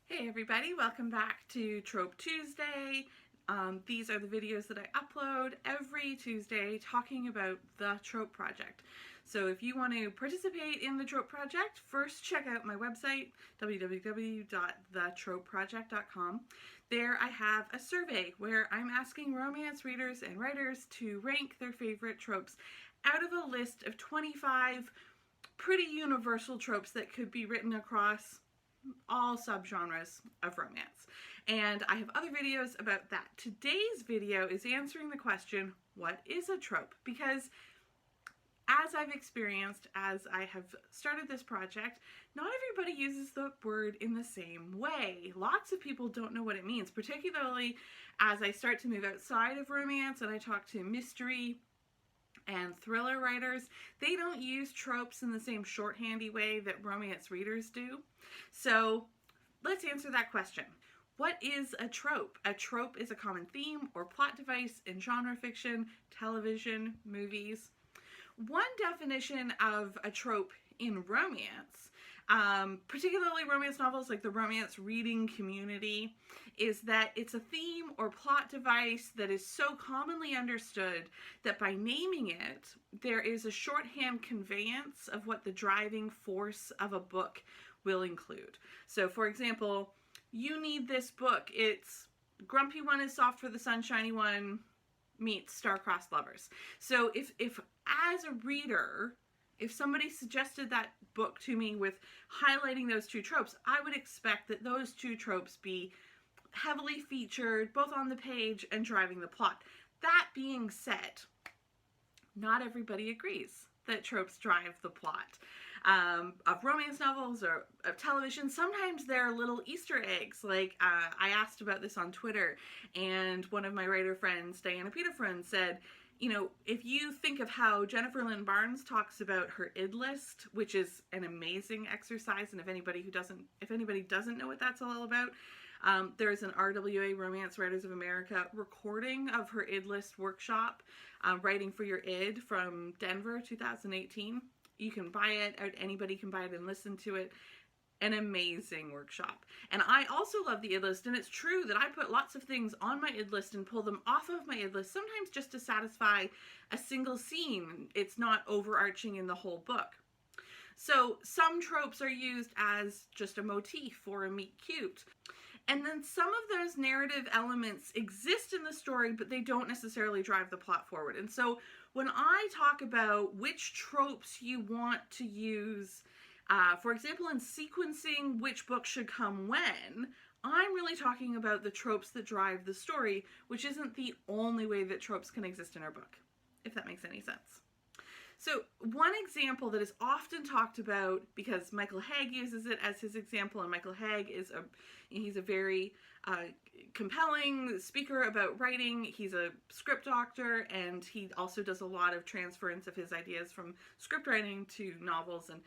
Hey everybody, welcome back to Trope Tuesday. These are the videos that I upload every Tuesday talking about the Trope Project. So if you want to participate in the Trope Project, first check out my website, www.thetropeproject.com. There I have a survey where I'm asking romance readers and writers to rank their favorite tropes out of a list of 25 pretty universal tropes that could be written across all subgenres of romance. And I have other videos about that. Today's video is answering the question, what is a trope? Because as I've experienced, as I have started this project, not everybody uses the word in the same way. Lots of people don't know what it means, particularly as I start to move outside of romance and I talk to mystery and thriller writers. They don't use tropes in the same shorthandy way that romance readers do. So let's answer that question. What is a trope? A trope is a common theme or plot device in genre fiction, television, movies. One definition of a trope in romance, particularly romance novels like the romance reading community, is that it's a theme or plot device that is so commonly understood that by naming it, there is a shorthand conveyance of what the driving force of a book will include. So for example, you need this book. It's grumpy one is soft for the sunshiny one meets star-crossed lovers. So if as a reader, if somebody suggested that book to me with highlighting those two tropes, I would expect that those two tropes be heavily featured both on the page and driving the plot. That being said, not everybody agrees that tropes drive the plot of romance novels or of television. Sometimes there are little Easter eggs, like I asked about this on Twitter, and one of my writer friends, Diana Peterfriend, said, you know, if you think of how Jennifer Lynn Barnes talks about her illest, which is an amazing exercise, and if anybody doesn't know what that's all about, there's an RWA, Romance Writers of America, recording of her illest workshop, Writing for Your Id from Denver, 2018. You can buy it, or anybody can buy it and listen to it. An amazing workshop. And I also love the id list, and it's true that I put lots of things on my id list and pull them off of my id list, sometimes just to satisfy a single scene. It's not overarching in the whole book. So some tropes are used as just a motif or a meet cute. And then some of those narrative elements exist in the story, but they don't necessarily drive the plot forward. And so when I talk about which tropes you want to use, for example, in sequencing which book should come when, I'm really talking about the tropes that drive the story, which isn't the only way that tropes can exist in our book, if that makes any sense. So one example that is often talked about, because Michael Haig uses it as his example, and Michael Haig is he's a very compelling speaker about writing. He's a script doctor, and he also does a lot of transference of his ideas from script writing to novels, and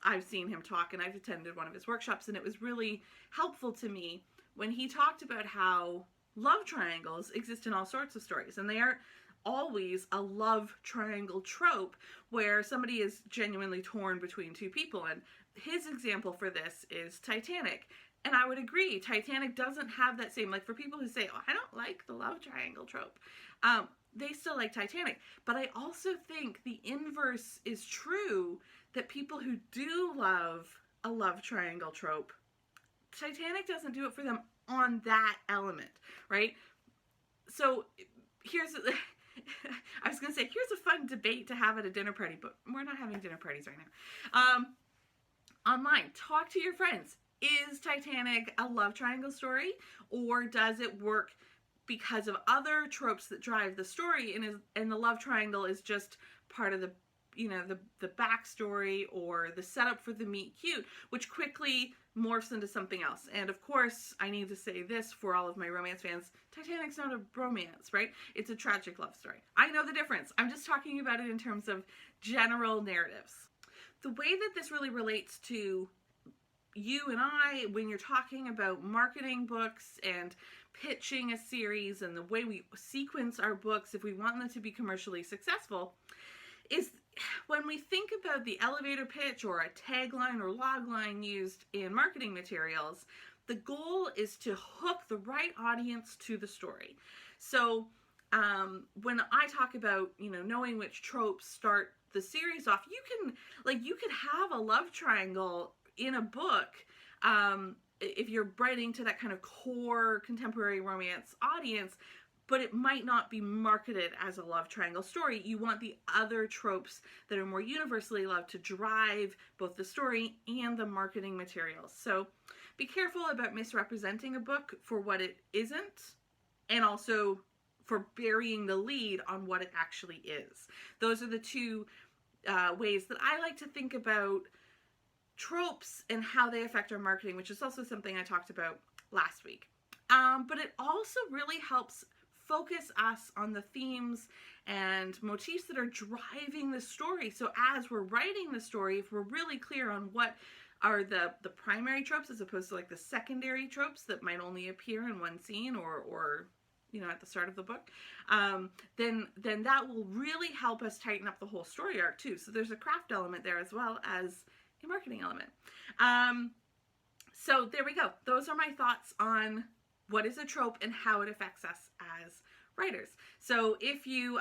I've seen him talk, and I've attended one of his workshops, and it was really helpful to me when he talked about how love triangles exist in all sorts of stories, and they aren't always a love triangle trope where somebody is genuinely torn between two people. And his example for this is Titanic. And I would agree, Titanic doesn't have that same, like for people who say, oh, I don't like the love triangle trope, they still like Titanic. But I also think the inverse is true, that people who do love a love triangle trope, Titanic doesn't do it for them on that element, right? So here's I was going to say, here's a fun debate to have at a dinner party, but we're not having dinner parties right now. Online, talk to your friends. Is Titanic a love triangle story, or does it work because of other tropes that drive the story, and the love triangle is just part of the, you know, the backstory or the setup for the meet cute, which quickly morphs into something else. And of course, I need to say this for all of my romance fans, Titanic's not a romance, right? It's a tragic love story. I know the difference. I'm just talking about it in terms of general narratives. The way that this really relates to you and I, when you're talking about marketing books and pitching a series and the way we sequence our books if we want them to be commercially successful, is when we think about the elevator pitch or a tagline or logline used in marketing materials, the goal is to hook the right audience to the story. So when I talk about, knowing which tropes start the series off, you could have a love triangle in a book, if you're writing to that kind of core contemporary romance audience, but it might not be marketed as a love triangle story. You want the other tropes that are more universally loved to drive both the story and the marketing materials. So be careful about misrepresenting a book for what it isn't, and also for burying the lead on what it actually is. Those are the two ways that I like to think about tropes and how they affect our marketing, which is also something I talked about last week. But it also really helps focus us on the themes and motifs that are driving the story. So as we're writing the story, if we're really clear on what are the primary tropes as opposed to like the secondary tropes that might only appear in one scene or at the start of the book, then that will really help us tighten up the whole story arc too. So there's a craft element there as well as a marketing element. So there we go. Those are my thoughts on what is a trope and how it affects us as writers. So if you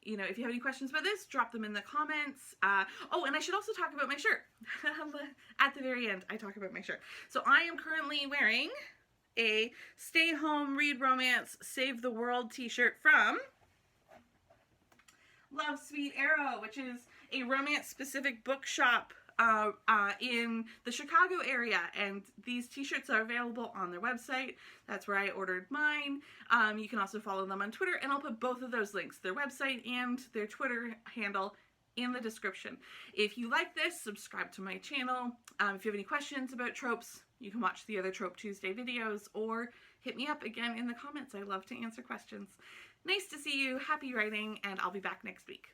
if you have any questions about this, drop them in the comments. And I should also talk about my shirt. At the very end, I talk about my shirt. So I am currently wearing a Stay Home, Read Romance, Save the World t-shirt from Love Sweet Arrow, which is a romance-specific bookshop in the Chicago area, and these t-shirts are available on their website. That's where I ordered mine. You can also follow them on Twitter, and I'll put both of those links, their website and their Twitter handle, in the description. If you like this, subscribe to my channel. If you have any questions about tropes, you can watch the other Trope Tuesday videos or hit me up again in the comments. I love to answer questions. Nice to see you. Happy writing, and I'll be back next week.